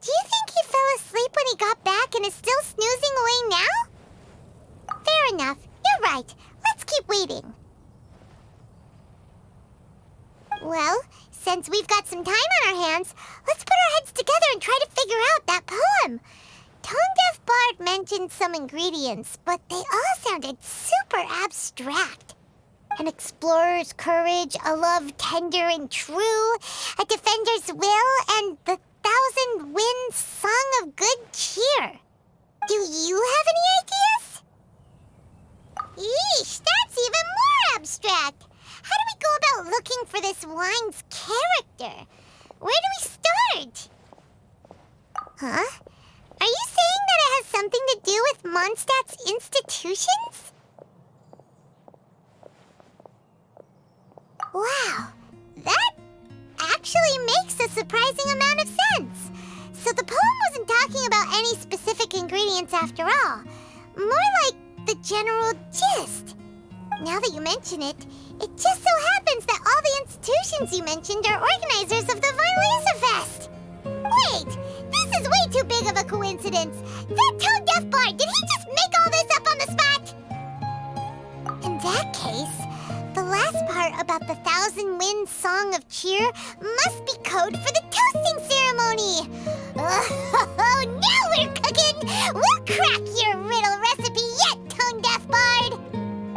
Do you think he fell asleep when he got back and is still snoozing away now? Fair enough. You're right. Let's keep waiting. Well, since we've got some time on our hands, let's put our heads together and try to figure out that poem. Tone-deaf Bard mentioned some ingredients, but they all sounded super abstract. An explorer's courage, a love tender and true, a defender's will, and the 1,000 winds song of good cheer. Do you have any ideas? Eesh, that's even more abstract. How do we go about looking for this wine's character? Where do we start? Huh? Are you saying that it has something to do with Mondstadt's institutions? Wow, that actually makes a surprising amount of sense. So the poem wasn't talking about any specific ingredients after all. More like the general gist. Now that you mention it, it just so happens that all the institutions you mentioned are organizers of the Wine Fest. Wait, this is way too big of a coincidence. That tone-deaf bard, did he just make all this up on the spot? In that case, the last part about the 1,000 winds song of cheer must be code for the toasting ceremony. Oh, now we're cooking! We'll crack your riddle recipe yet, tone-deaf bard!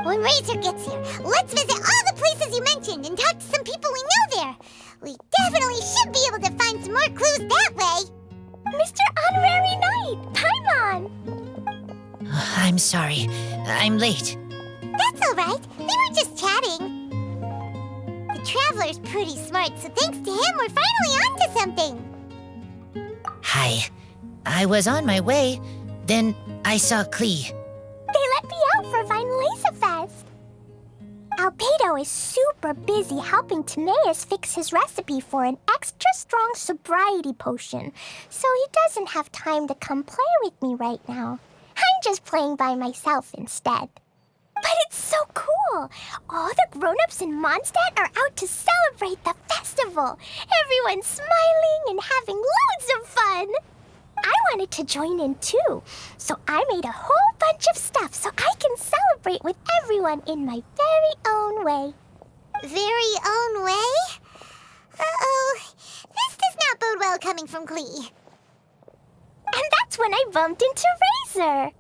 When Razor gets here, let's visit all the places you mentioned and talk to some people we know there. We definitely should be able to find some more clues that way. Mr. Honorary Knight, Paimon! I'm sorry. I'm late. That's all right. We were just chatting. The Traveler's pretty smart, so thanks to him, we're finally onto something. Hi. I was on my way, then I saw Klee. They let me out for Fest. Albedo is super busy helping Timaeus fix his recipe for an extra strong sobriety potion, so he doesn't have time to come play with me right now. I'm just playing by myself instead. But it's so cool! All the grown-ups in Mondstadt are out to celebrate the festival. Everyone's smiling and having loads of fun. I wanted to join in too, so I made a whole bunch of stuff so I can celebrate with everyone in my very own way. Very own way? Uh-oh, this does not bode well coming from Klee. And that's when I bumped into Razor.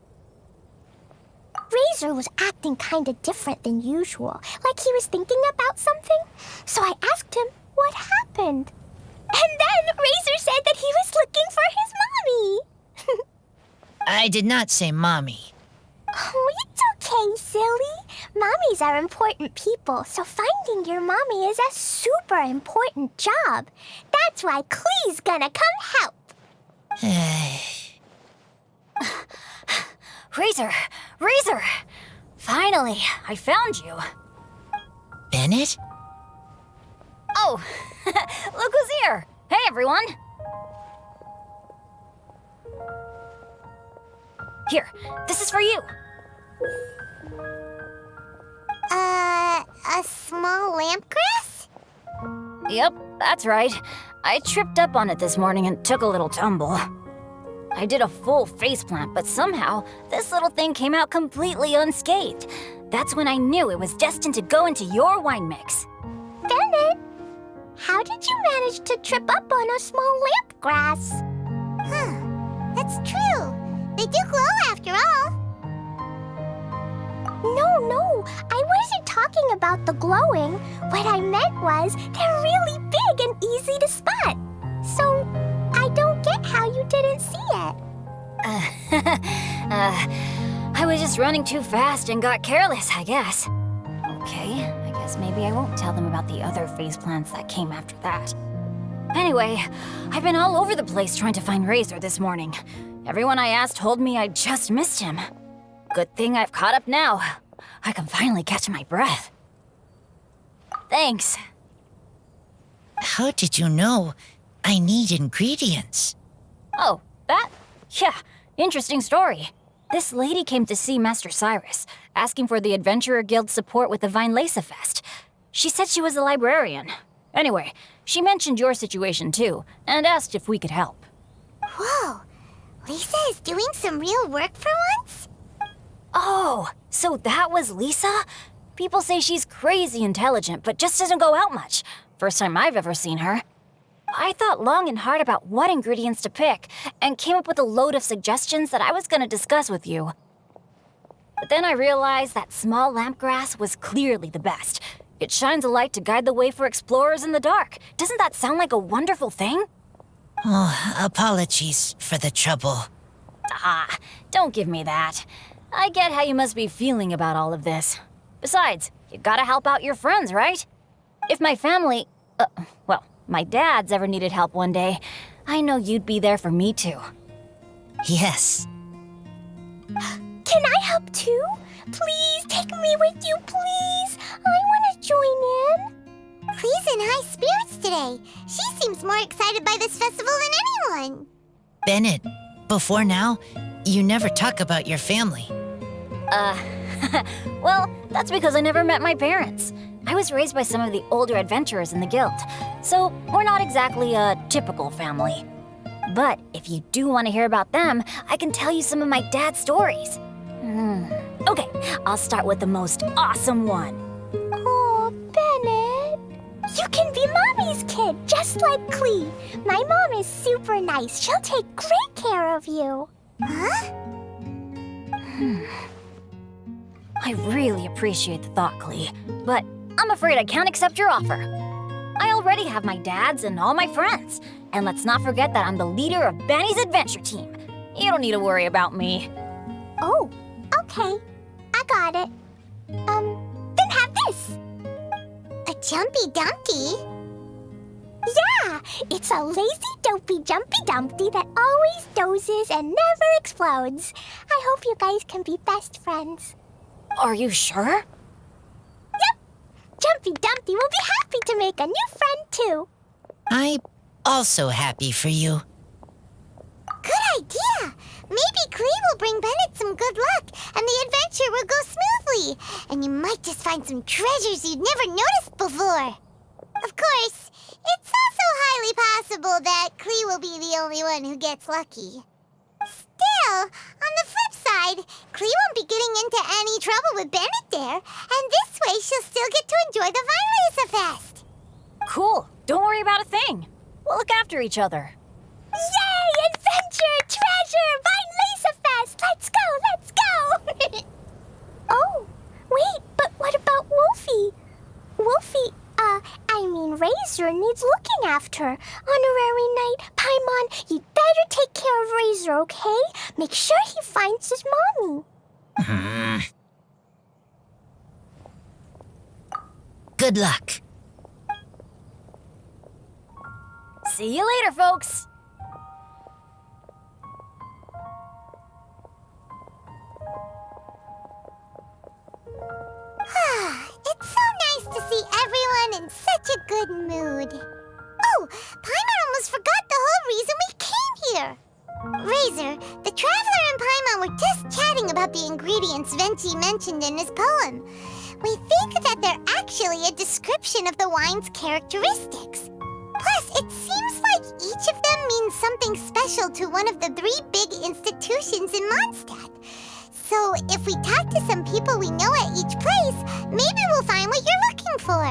Razor was acting kind of different than usual, like he was thinking about something. So I asked him what happened. And then Razor said that he was looking for his mommy. I did not say mommy. Oh, it's okay, silly. Mommies are important people, so finding your mommy is a super important job. That's why Klee's gonna come help. Razor! Finally, I found you. Bennett? Oh, look who's here. Hey, everyone. Here, this is for you. A small lampgrass? Yep, that's right. I tripped up on it this morning and took a little tumble. I did a full faceplant, but somehow this little thing came out completely unscathed. That's when I knew it was destined to go into your wine mix. Bennett, how did you manage to trip up on a small lampgrass? Huh, that's true. They do glow after all. No, I wasn't talking about the glowing. What I meant was they're really big and easy to spot. So I don't get how you didn't see it. I was just running too fast and got careless, I guess. Okay, I guess maybe I won't tell them about the other faceplants that came after that. Anyway, I've been all over the place trying to find Razor this morning. Everyone I asked told me I just missed him. Good thing I've caught up now. I can finally catch my breath. Thanks. How did you know I need ingredients? Oh, that? Yeah, interesting story. This lady came to see Master Cyrus, asking for the Adventurer Guild's support with the Wine Fest. She said she was a librarian. Anyway, she mentioned your situation too, and asked if we could help. What Lisa is doing some real work for once? Oh, so that was Lisa? People say she's crazy intelligent, but just doesn't go out much. First time I've ever seen her. I thought long and hard about what ingredients to pick, and came up with a load of suggestions that I was gonna discuss with you. But then I realized that small lampgrass was clearly the best. It shines a light to guide the way for explorers in the dark. Doesn't that sound like a wonderful thing? Oh, apologies for the trouble. Ah, don't give me that. I get how you must be feeling about all of this. Besides, you gotta help out your friends, right? If my family, well, my dad's ever needed help one day, I know you'd be there for me too. Yes. Can I help too? Please take me with you, please. I want to join in. Clee's in high spirits today. She seems more excited by this festival than anyone. Bennett, before now, you never talk about your family. Well, that's because I never met my parents. I was raised by some of the older adventurers in the guild, so we're not exactly a typical family. But if you do want to hear about them, I can tell you some of my dad's stories. Okay, I'll start with the most awesome one. Oh, Bennett. You can be Mommy's kid, just like Clee. My mom is super nice. She'll take great care of you. Huh? I really appreciate the thought, Clee, but I'm afraid I can't accept your offer. I already have my dad's and all my friends. And let's not forget that I'm the leader of Benny's adventure team. You don't need to worry about me. Oh, okay. I got it. Then have this. A jumpy dumpty? Yeah, it's a lazy, dopey, jumpy dumpty that always dozes and never explodes. I hope you guys can be best friends. Are you sure? Yep. Jumpy Dumpty will be happy to make a new friend too. I'm also happy for you. Good idea! Maybe Clee will bring Bennett some good luck, and the adventure will go smoothly. And you might just find some treasures you'd never noticed before. Of course, it's also highly possible that Clee will be the only one who gets lucky. Still, on the flip side, Clee won't be getting into any trouble with Bennett there, and this way she'll still get to enjoy the Vinelesa Fest. Cool. Don't worry about a thing. We'll look after each other. Yay! Adventure! Treasure! Vinelesa Fest! Let's go! Oh, wait, but what about Wolfie? Wolfie, Razor needs looking after. Honorary Knight, Paimon, you'd better take care of Razor, okay? Make sure he finds his mommy. Good luck. See you later, folks. It's so nice to see everyone in such a good mood. Oh, Paimon almost forgot the whole reason we came here. Razor, the Traveler and Paimon were just chatting about the ingredients Venti mentioned in his poem. We think that they're actually a description of the wine's characteristics. Plus, it seems like each of them means something special to one of the 3 big institutions in Mondstadt. So, if we talk to some people we know at each place, maybe we'll find what you're looking for.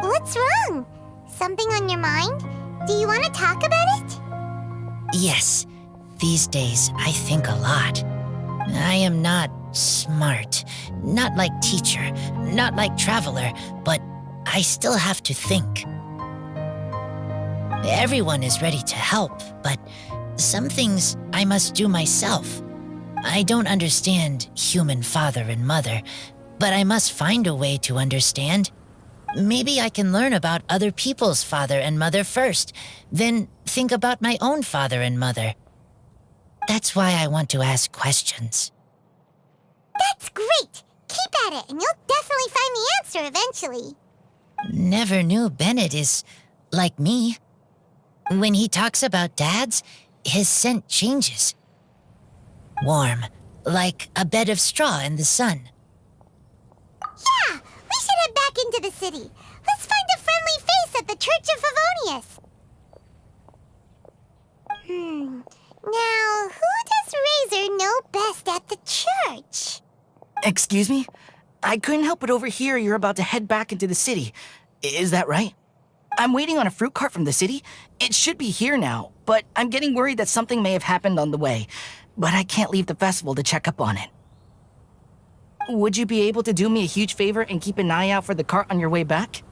What's wrong? Something on your mind? Do you want to talk about it? Yes, these days I think a lot. I am not smart, not like teacher, not like traveler, but I still have to think. Everyone is ready to help, but some things I must do myself. I don't understand human father and mother, but I must find a way to understand. Maybe I can learn about other people's father and mother first, then think about my own father and mother. That's why I want to ask questions. That's great! Keep at it, and you'll definitely find the answer eventually. Never knew Bennett is like me. When he talks about dads, his scent changes. Warm, like a bed of straw in the sun. Yeah, we should head back into the city. Let's find a friendly face at the Church of Favonius. Excuse me? I couldn't help but overhear you're about to head back into the city. Is that right? I'm waiting on a fruit cart from the city. It should be here now, but I'm getting worried that something may have happened on the way. But I can't leave the festival to check up on it. Would you be able to do me a huge favor and keep an eye out for the cart on your way back?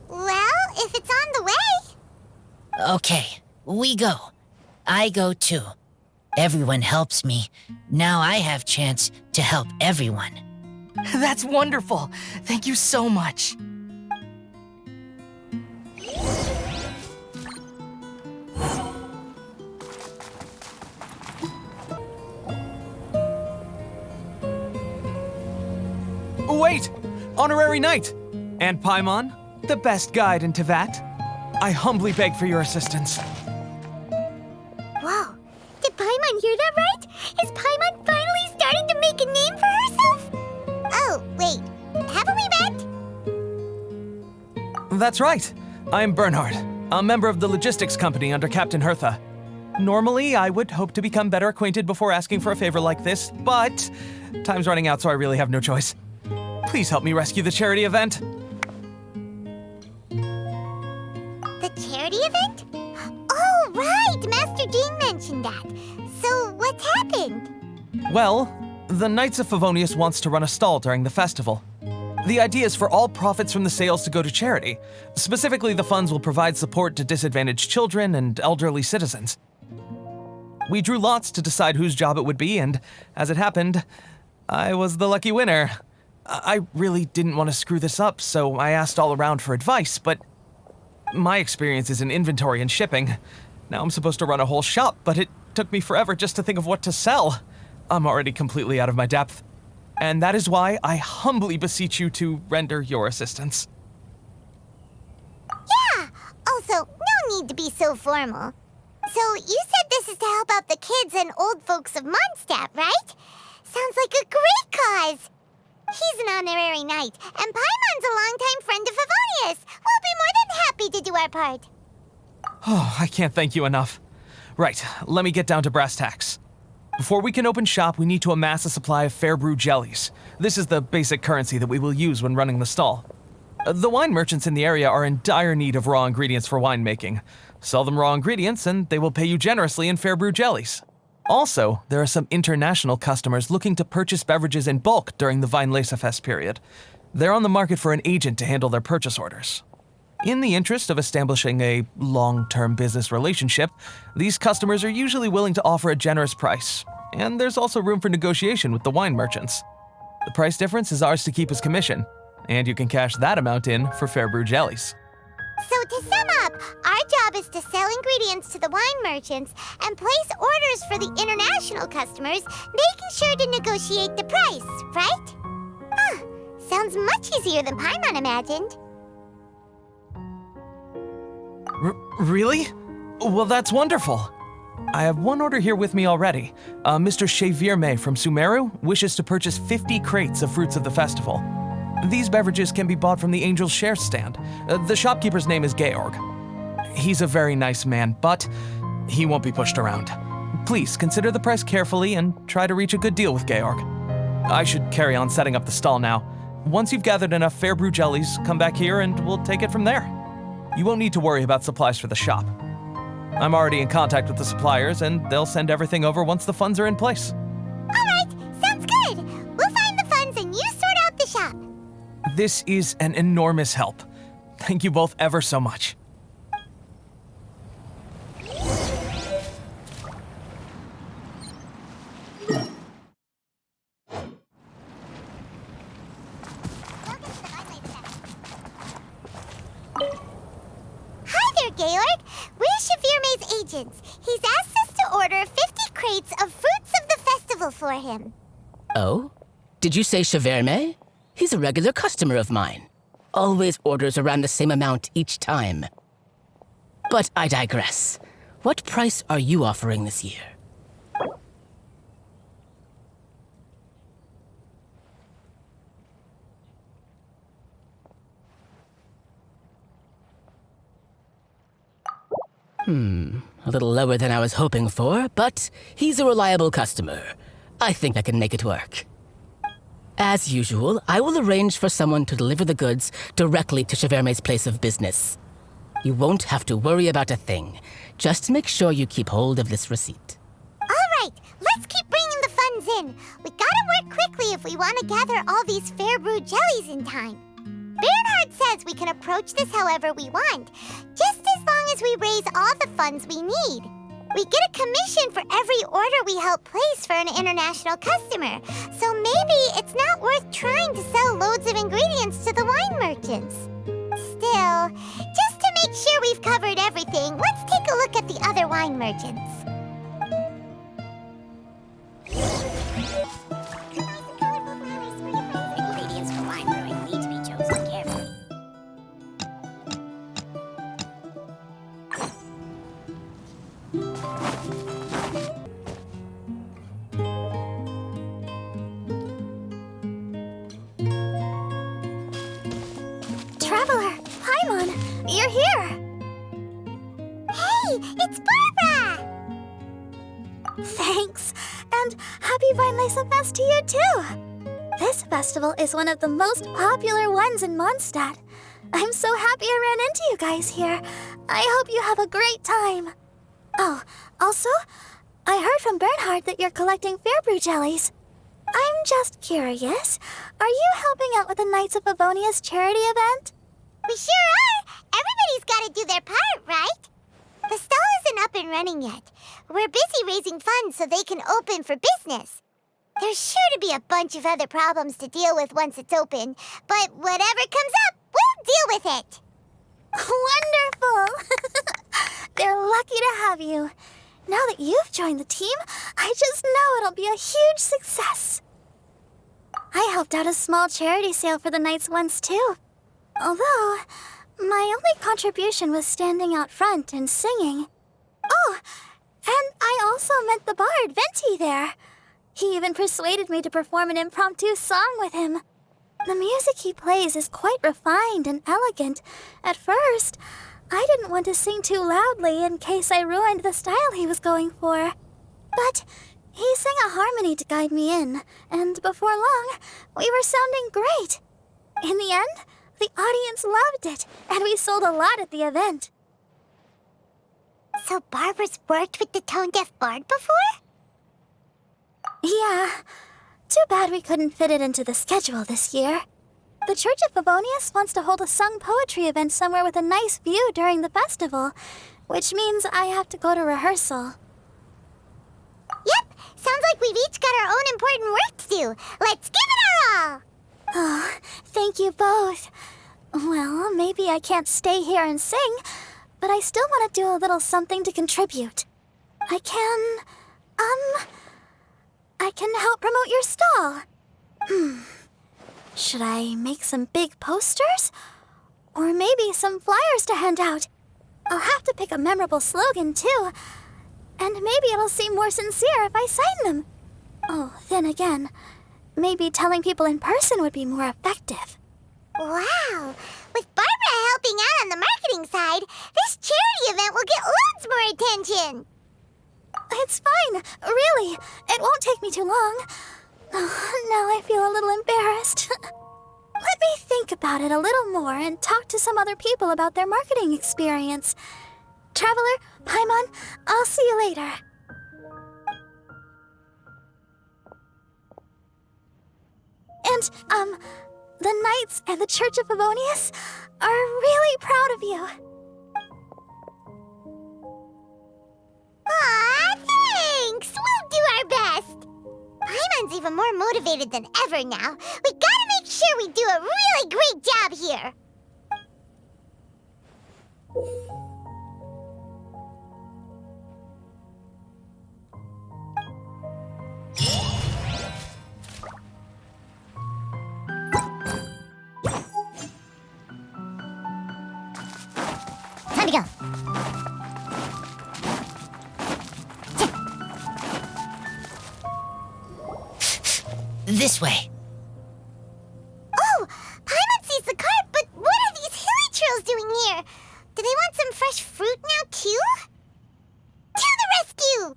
Well, if it's on the way. Okay, we go. I go too. Everyone helps me. Now I have chance to help everyone. That's wonderful. Thank you so much. Wait! Honorary Knight! And Paimon, the best guide in Teyvat. I humbly beg for your assistance. Whoa, did Paimon hear that right? Is Paimon finally starting to make a name for herself? Oh, wait, haven't we met? That's right. I'm Bernhard, a member of the logistics company under Captain Hertha. Normally, I would hope to become better acquainted before asking for a favor like this, but time's running out, so I really have no choice. Please help me rescue the charity event. The charity event? Oh, right! Master Dean mentioned that. So, what's happened? Well, the Knights of Favonius wants to run a stall during the festival. The idea is for all profits from the sales to go to charity. Specifically, the funds will provide support to disadvantaged children and elderly citizens. We drew lots to decide whose job it would be, and as it happened, I was the lucky winner. I really didn't want to screw this up, so I asked all around for advice, but my experience is in inventory and shipping. Now I'm supposed to run a whole shop, but it took me forever just to think of what to sell. I'm already completely out of my depth. And that is why I humbly beseech you to render your assistance. Yeah! Also, no need to be so formal. So, you said this is to help out the kids and old folks of Mondstadt, right? Sounds like a great cause! He's an honorary knight, and Paimon's a longtime friend of Favonius. We'll be more than happy to do our part. Oh, I can't thank you enough. Right, let me get down to brass tacks. Before we can open shop, we need to amass a supply of fair brew jellies. This is the basic currency that we will use when running the stall. The wine merchants in the area are in dire need of raw ingredients for winemaking. Sell them raw ingredients and they will pay you generously in fair brew jellies. Also, there are some international customers looking to purchase beverages in bulk during the Weinlesefest period. They're on the market for an agent to handle their purchase orders. In the interest of establishing a long-term business relationship, these customers are usually willing to offer a generous price, and there's also room for negotiation with the wine merchants. The price difference is ours to keep as commission, and you can cash that amount in for fair brew jellies. So to sum up, our job is to sell ingredients to the wine merchants and place orders for the international customers, making sure to negotiate the price, right? Huh, sounds much easier than Paimon imagined. Really? Well, that's wonderful. I have one order here with me already. Mr. Xavier from Sumeru wishes to purchase 50 crates of fruits of the festival. These beverages can be bought from the Angel's Share stand. The shopkeeper's name is Georg. He's a very nice man, but he won't be pushed around. Please consider the price carefully and try to reach a good deal with Georg. I should carry on setting up the stall now. Once you've gathered enough fair brew jellies, come back here and we'll take it from there. You won't need to worry about supplies for the shop. I'm already in contact with the suppliers and they'll send everything over once the funds are in place. Alright, sounds good. We'll find the funds and you sort out the shop. This is an enormous help. Thank you both ever so much. Georg, we're Xavier agents. He's asked us to order 50 crates of fruits of the festival for him. Oh? Did you say Xavier? He's a regular customer of mine. Always orders around the same amount each time. But I digress. What price are you offering this year? A little lower than I was hoping for, but he's a reliable customer. I think I can make it work. As usual, I will arrange for someone to deliver the goods directly to Cheverme's place of business. You won't have to worry about a thing. Just make sure you keep hold of this receipt. All right, let's keep bringing the funds in. We gotta work quickly if we want to gather all these fair brew jellies in time. Bernhard says we can approach this however we want, just as long as we raise all the funds we need. We get a commission for every order we help place for an international customer, so maybe it's not worth trying to sell loads of ingredients to the wine merchants. Still, just to make sure we've covered everything, let's take a look at the other wine merchants. Ingredients for wine brewing need to be chosen carefully. Traveler, Paimon, you're here! Hey, it's Barbara! Thanks, and happy Weinlese Fest to you too! This festival is one of the most popular ones in Mondstadt. I'm so happy I ran into you guys here. I hope you have a great time. Oh, also, I heard from Bernhard that you're collecting fair brew jellies. I'm just curious, are you helping out with the Knights of Favonius charity event? We sure are! Everybody's gotta do their part, right? The stall isn't up and running yet. We're busy raising funds so they can open for business. There's sure to be a bunch of other problems to deal with once it's open, but whatever comes up, we'll deal with it. Wonderful! They're lucky to have you. Now that you've joined the team, I just know it'll be a huge success. I helped out a small charity sale for the Knights once too. Although, my only contribution was standing out front and singing. Oh, and I also met the bard, Venti, there. He even persuaded me to perform an impromptu song with him. The music he plays is quite refined and elegant. At first, I didn't want to sing too loudly in case I ruined the style he was going for. But he sang a harmony to guide me in, and before long, we were sounding great. In the end, the audience loved it, and we sold a lot at the event. So Barbara's worked with the tone-deaf bard before? Yeah. Too bad we couldn't fit it into the schedule this year. The Church of Favonius wants to hold a sung poetry event somewhere with a nice view during the festival, which means I have to go to rehearsal. Yep, sounds like we've each got our own important work to do. Let's give it our all! Oh, thank you both. Well, maybe I can't stay here and sing, but I still want to do a little something to contribute. I can help promote your stall. Should I make some big posters? Or maybe some flyers to hand out? I'll have to pick a memorable slogan, too. And maybe it'll seem more sincere if I sign them. Oh, then again, maybe telling people in person would be more effective. Wow! With Barbara helping out on the marketing side, this charity event will get loads more attention! It's fine, really. It won't take me too long. Oh, now I feel a little embarrassed. Let me think about it a little more and talk to some other people about their marketing experience. Traveler, Paimon, I'll see you later. And, the Knights and the Church of Favonius are really proud of you. Aw, thanks! We'll do our best! Paimon's even more motivated than ever now. We gotta make sure we do a really great job here! Time to go. This way. Oh! Paimon sees the cart, but what are these hilichurls doing here? Do they want some fresh fruit now, too? To the rescue!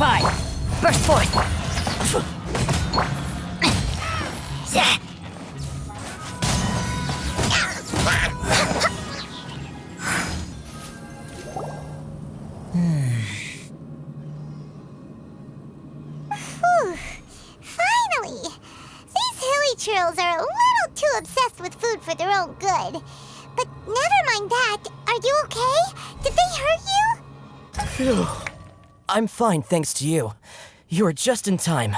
5. Burst forth. Whew. Finally! These hilichurls are a little too obsessed with food for their own good. But never mind that. Are you okay? Did they hurt you? Phew. I'm fine, thanks to you. You were just in time.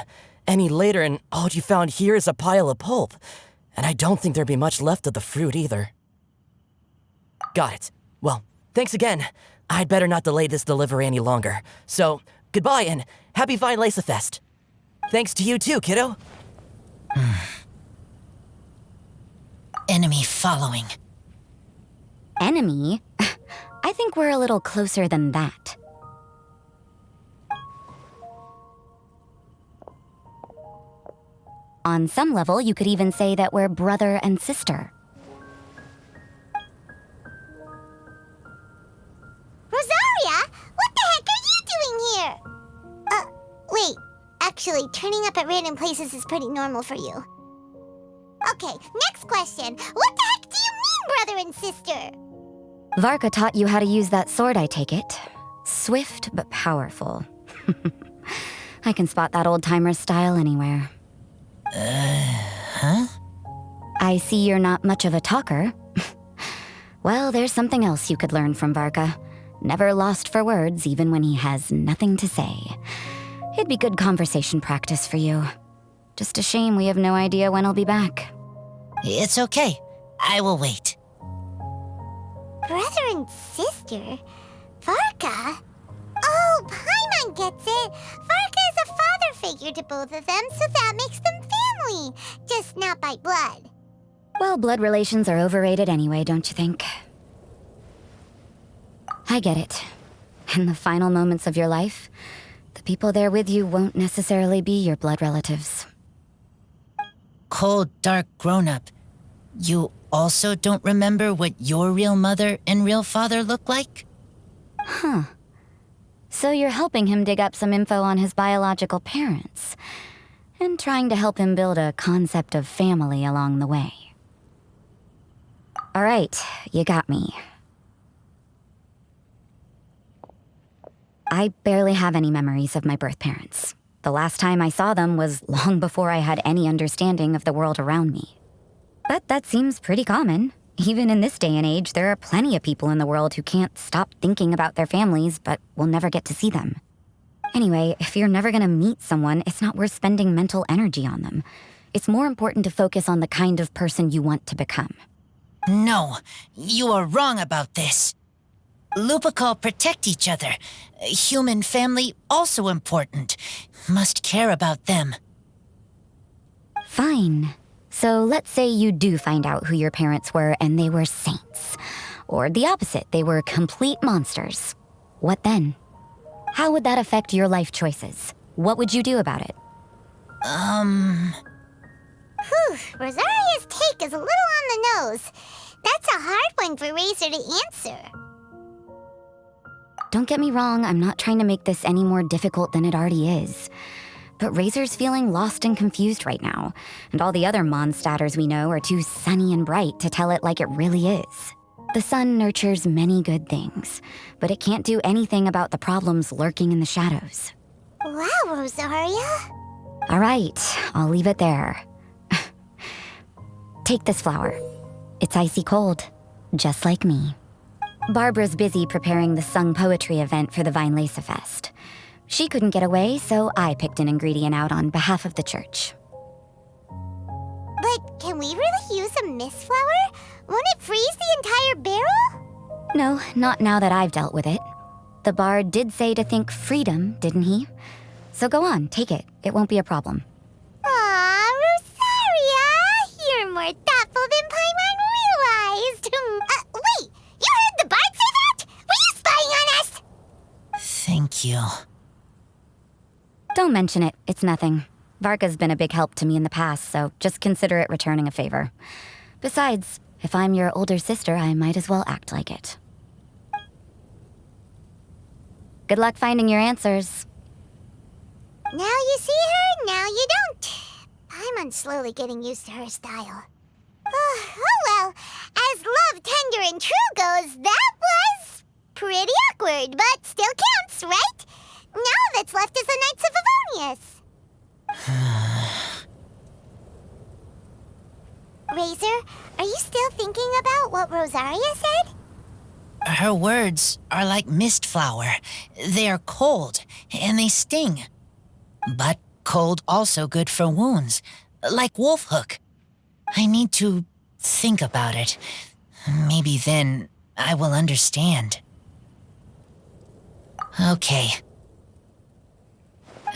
Any later and all you found here is a pile of pulp. And I don't think there'd be much left of the fruit either. Got it. Well, thanks again. I'd better not delay this delivery any longer. So, goodbye and happy Vinelancer Fest. Thanks to you too, kiddo. Enemy following. Enemy? I think we're a little closer than that. On some level, you could even say that we're brother and sister. Rosaria, what the heck are you doing here? Wait. Actually, turning up at random places is pretty normal for you. Okay, next question. What the heck do you mean, brother and sister? Varka taught you how to use that sword, I take it. Swift but powerful. I can spot that old-timer's style anywhere. Huh? I see you're not much of a talker. Well, there's something else you could learn from Varka. Never lost for words, even when he has nothing to say. It'd be good conversation practice for you. Just a shame we have no idea when he'll be back. It's okay. I will wait. Brother and sister? Varka? Oh, Paimon gets it. Varka is a father figure to both of them, so that makes them family. Just not by blood. Well, blood relations are overrated anyway, don't you think? I get it. In the final moments of your life, the people there with you won't necessarily be your blood relatives. Cold, dark grown-up. You also don't remember what your real mother and real father look like? Huh. So you're helping him dig up some info on his biological parents, and trying to help him build a concept of family along the way. All right, you got me. I barely have any memories of my birth parents. The last time I saw them was long before I had any understanding of the world around me. But that seems pretty common. Even in this day and age, there are plenty of people in the world who can't stop thinking about their families, but will never get to see them. Anyway, if you're never gonna meet someone, it's not worth spending mental energy on them. It's more important to focus on the kind of person you want to become. No, you are wrong about this. Lupical protect each other. Human family also important. Must care about them. Fine. So let's say you do find out who your parents were and they were saints. Or the opposite, they were complete monsters. What then? How would that affect your life choices? What would you do about it? Whew, Rosaria's take is a little on the nose. That's a hard one for Razor to answer. Don't get me wrong, I'm not trying to make this any more difficult than it already is. But Razor's feeling lost and confused right now, and all the other Mondstadters we know are too sunny and bright to tell it like it really is. The sun nurtures many good things, but it can't do anything about the problems lurking in the shadows. Wow, Rosaria. All right, I'll leave it there. Take this flower. It's icy cold, just like me. Barbara's busy preparing the sung poetry event for the Vinelancer Fest. She couldn't get away, so I picked an ingredient out on behalf of the church. But can we really use a mist flower? Won't it freeze the entire barrel? No, not now that I've dealt with it. The bard did say to think freedom, didn't he? So go on, take it. It won't be a problem. Aw, Rosaria! You're more thoughtful than Paimon realized. Wait! You heard the bard say that? Were you spying on us? Thank you. Don't mention it. It's nothing. Varka's been a big help to me in the past, so just consider it returning a favor. Besides, if I'm your older sister, I might as well act like it. Good luck finding your answers. Now you see her, now you don't. Paimon's slowly getting used to her style. Oh well, as love, tender, and true goes, that was pretty awkward, but still counts, right? Now all that's left is the Knights of Favonius. Razor, are you still thinking about what Rosaria said? Her words are like mist flower. They are cold, and they sting. But cold also good for wounds, like wolf hook. I need to think about it. Maybe then I will understand. Okay.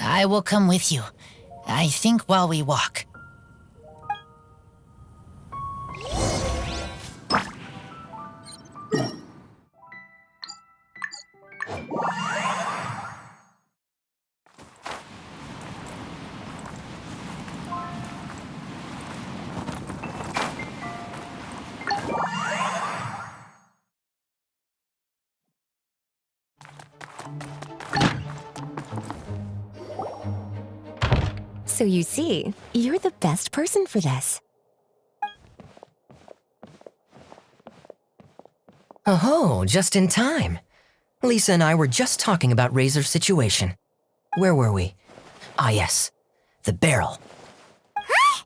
I will come with you. I think while we walk. So you see, you're the best person for this. Oh, just in time. Lisa and I were just talking about Razor's situation. Where were we? Ah, yes. The barrel. Huh?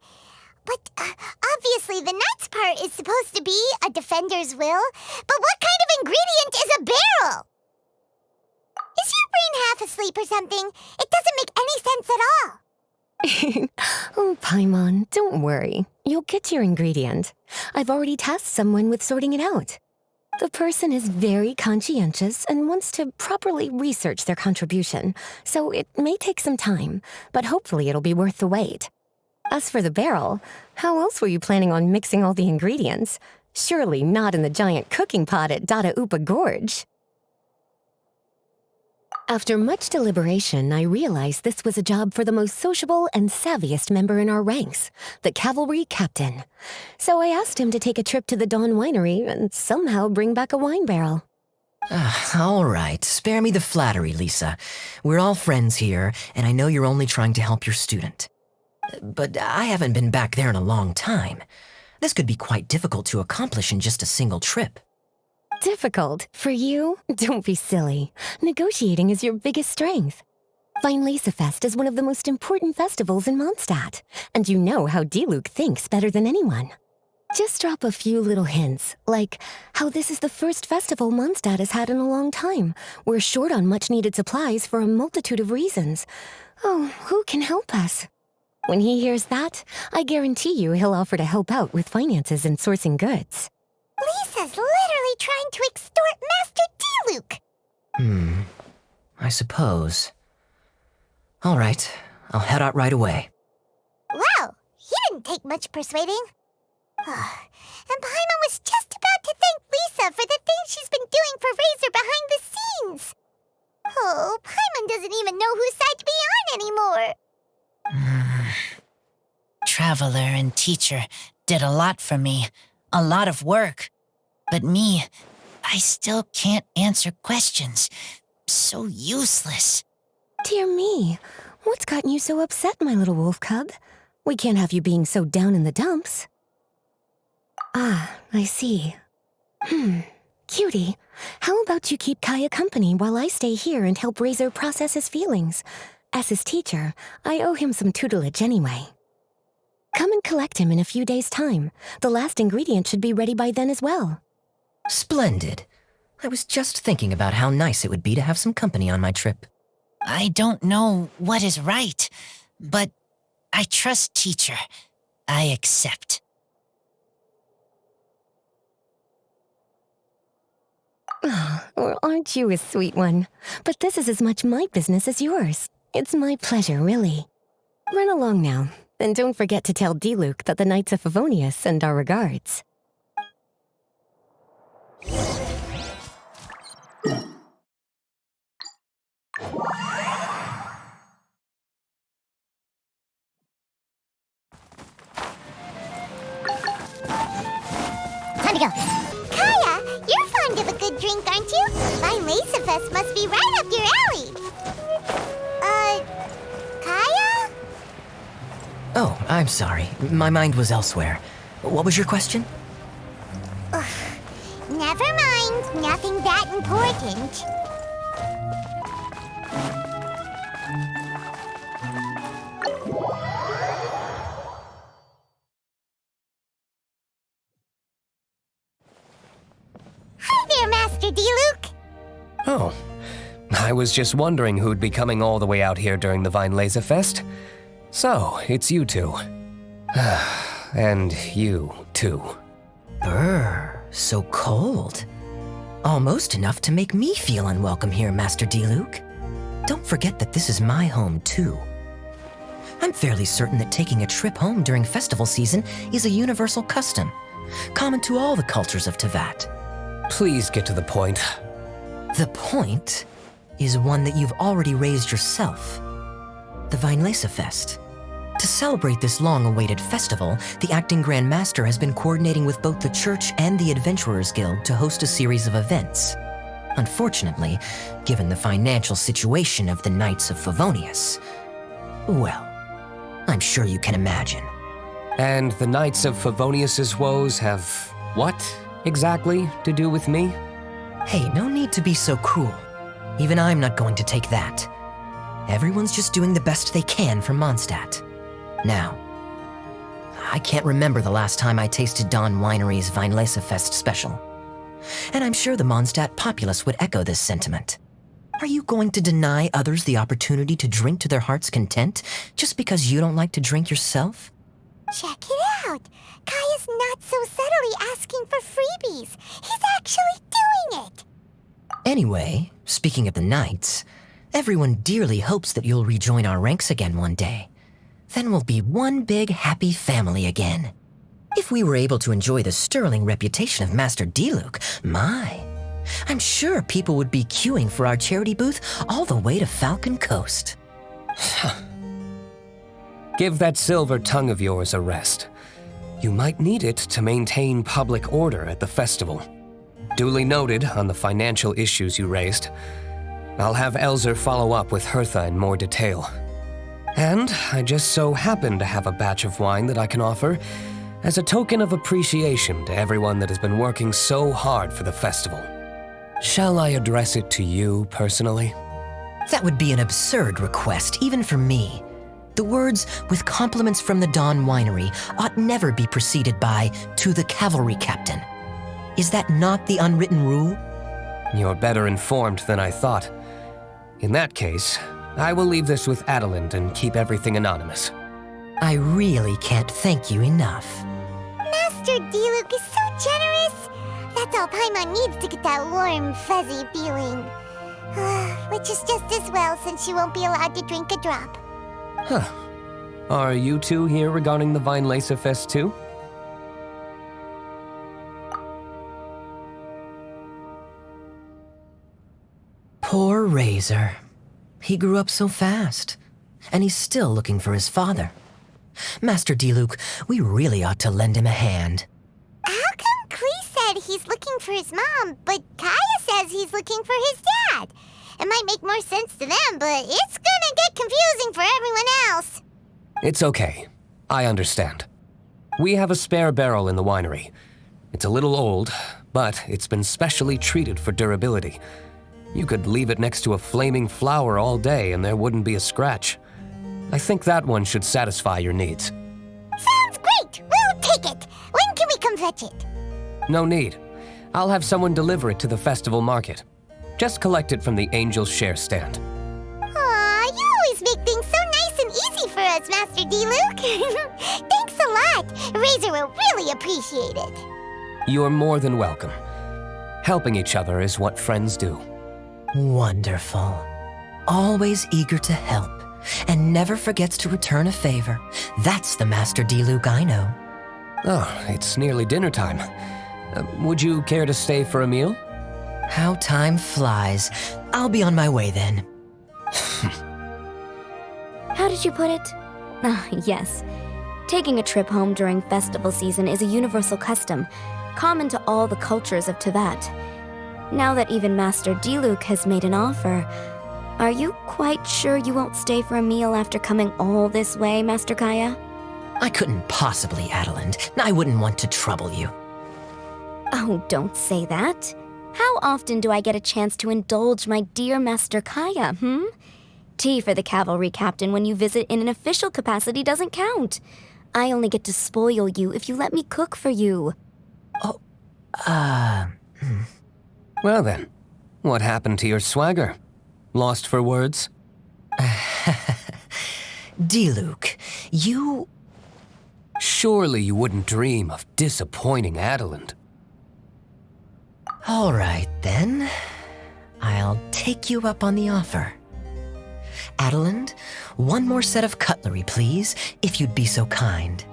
But obviously the Knight's part is supposed to be a defender's will. But what kind of ingredient is a barrel? Is your brain half asleep or something? It doesn't make any sense at all. Oh, Paimon, don't worry. You'll get your ingredient. I've already tasked someone with sorting it out. The person is very conscientious and wants to properly research their contribution, so it may take some time, but hopefully it'll be worth the wait. As for the barrel, how else were you planning on mixing all the ingredients? Surely not in the giant cooking pot at Dada Upa Gorge. After much deliberation, I realized this was a job for the most sociable and savviest member in our ranks, the cavalry captain. So I asked him to take a trip to the Dawn Winery and somehow bring back a wine barrel. All right, spare me the flattery, Lisa. We're all friends here, and I know you're only trying to help your student. But I haven't been back there in a long time. This could be quite difficult to accomplish in just a single trip. Difficult? For you? Don't be silly. Negotiating is your biggest strength. Fest is one of the most important festivals in Mondstadt, and you know how Diluc thinks better than anyone. Just drop a few little hints, like how this is the first festival Mondstadt has had in a long time. We're short on much-needed supplies for a multitude of reasons. Oh, who can help us? When he hears that, I guarantee you he'll offer to help out with finances and sourcing goods. Lisa's literally trying to extort Master Diluc. I suppose. All right, I'll head out right away. Wow, he didn't take much persuading. And Paimon was just about to thank Lisa for the things she's been doing for Razor behind the scenes. Oh, Paimon doesn't even know whose side to be on anymore. Traveler and teacher did a lot for me. A lot of work. But me, I still can't answer questions. So useless. Dear me, what's gotten you so upset, my little wolf cub? We can't have you being so down in the dumps. Ah, I see. Cutie, how about you keep Kaya company while I stay here and help Razor process his feelings? As his teacher, I owe him some tutelage anyway. Come and collect him in a few days' time. The last ingredient should be ready by then as well. Splendid. I was just thinking about how nice it would be to have some company on my trip. I don't know what is right, but I trust teacher. I accept. Well, aren't you a sweet one? But this is as much my business as yours. It's my pleasure, really. Run along now. And don't forget to tell Diluc that the Knights of Favonius send our regards. Time to go. Kaya, you're fond of a good drink, aren't you? Fest must be right up your alley. Oh, I'm sorry. My mind was elsewhere. What was your question? Never mind. Nothing that important. Hi there, Master D-Luke. Oh, I was just wondering who'd be coming all the way out here during the Weinlese Fest. So, it's you two. And you, too. Brr, so cold. Almost enough to make me feel unwelcome here, Master D-Luke. Don't forget that this is my home, too. I'm fairly certain that taking a trip home during festival season is a universal custom, common to all the cultures of Teyvat. Please get to the point. The point is one that you've already raised yourself. The Weinlese Fest. To celebrate this long-awaited festival, the Acting Grand Master has been coordinating with both the Church and the Adventurers Guild to host a series of events. Unfortunately, given the financial situation of the Knights of Favonius, well, I'm sure you can imagine. And the Knights of Favonius's woes have what exactly to do with me? Hey, no need to be so cruel. Even I'm not going to take that. Everyone's just doing the best they can for Mondstadt. Now, I can't remember the last time I tasted Dawn Winery's Weinlese Fest special. And I'm sure the Mondstadt populace would echo this sentiment. Are you going to deny others the opportunity to drink to their heart's content just because you don't like to drink yourself? Check it out. Kaya's not so subtly asking for freebies. He's actually doing it. Anyway, speaking of the Knights, everyone dearly hopes that you'll rejoin our ranks again one day. Then we'll be one big happy family again. If we were able to enjoy the sterling reputation of Master D-Luke, I'm sure people would be queuing for our charity booth all the way to Falcon Coast. Give that silver tongue of yours a rest. You might need it to maintain public order at the festival. Duly noted on the financial issues you raised. I'll have Elzer follow up with Hertha in more detail. And I just so happen to have a batch of wine that I can offer as a token of appreciation to everyone that has been working so hard for the festival. Shall I address it to you personally? That would be an absurd request, even for me. The words, with compliments from the Dawn Winery, ought never be preceded by, to the cavalry captain. Is that not the unwritten rule? You're better informed than I thought. In that case, I will leave this with Adelind and keep everything anonymous. I really can't thank you enough. Master D-Luke is so generous. That's all Paimon needs to get that warm, fuzzy feeling. Which is just as well since she won't be allowed to drink a drop. Huh. Are you two here regarding the Weinlese Fest too? Poor Razor. He grew up so fast, and he's still looking for his father. Master D-Luke, we really ought to lend him a hand. How come Klee said he's looking for his mom, but Kaya says he's looking for his dad? It might make more sense to them, but it's gonna get confusing for everyone else. It's okay. I understand. We have a spare barrel in the winery. It's a little old, but it's been specially treated for durability. You could leave it next to a flaming flower all day and there wouldn't be a scratch. I think that one should satisfy your needs. Sounds great! We'll take it! When can we come fetch it? No need. I'll have someone deliver it to the festival market. Just collect it from the Angel's Share stand. Aw, you always make things so nice and easy for us, Master D-Luke. Thanks a lot. Razor will really appreciate it. You're more than welcome. Helping each other is what friends do. Wonderful. Always eager to help, and never forgets to return a favor. That's the Master D-Luke I know. Oh, it's nearly dinner time. Would you care to stay for a meal? How time flies. I'll be on my way then. How did you put it? Yes. Taking a trip home during festival season is a universal custom, common to all the cultures of Teyvat. Now that even Master D-Luke has made an offer, are you quite sure you won't stay for a meal after coming all this way, Master Kaya? I couldn't possibly, Adeland. I wouldn't want to trouble you. Oh, don't say that. How often do I get a chance to indulge my dear Master Kaya, Tea for the cavalry captain when you visit in an official capacity doesn't count. I only get to spoil you if you let me cook for you. Well then, what happened to your swagger? Lost for words? Diluc, you... Surely you wouldn't dream of disappointing Adeland. All right, then. I'll take you up on the offer. Adeland, one more set of cutlery, please, if you'd be so kind.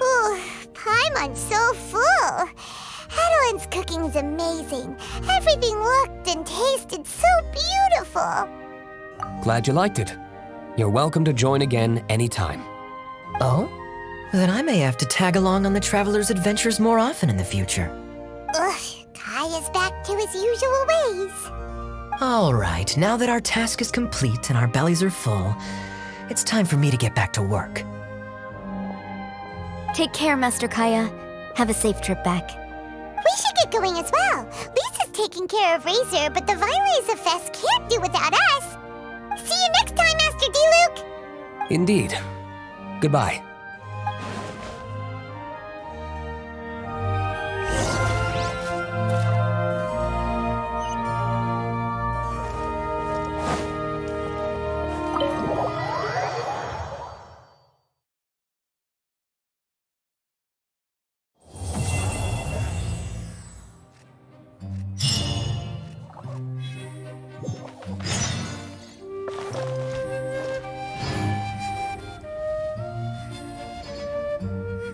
Ooh, Paimon's so full. Adeland's cooking's amazing. Everything looked and tasted so beautiful. Glad you liked it. You're welcome to join again anytime. Oh? Then I may have to tag along on the Traveler's adventures more often in the future. Ugh, Kaya's back to his usual ways. All right, now that our task is complete and our bellies are full, it's time for me to get back to work. Take care, Master Kaya. Have a safe trip back. We should get going as well. Lisa's taking care of Razor, but the Vinelaser Fest can't do without us. See you next time, Master Diluc! Indeed. Goodbye.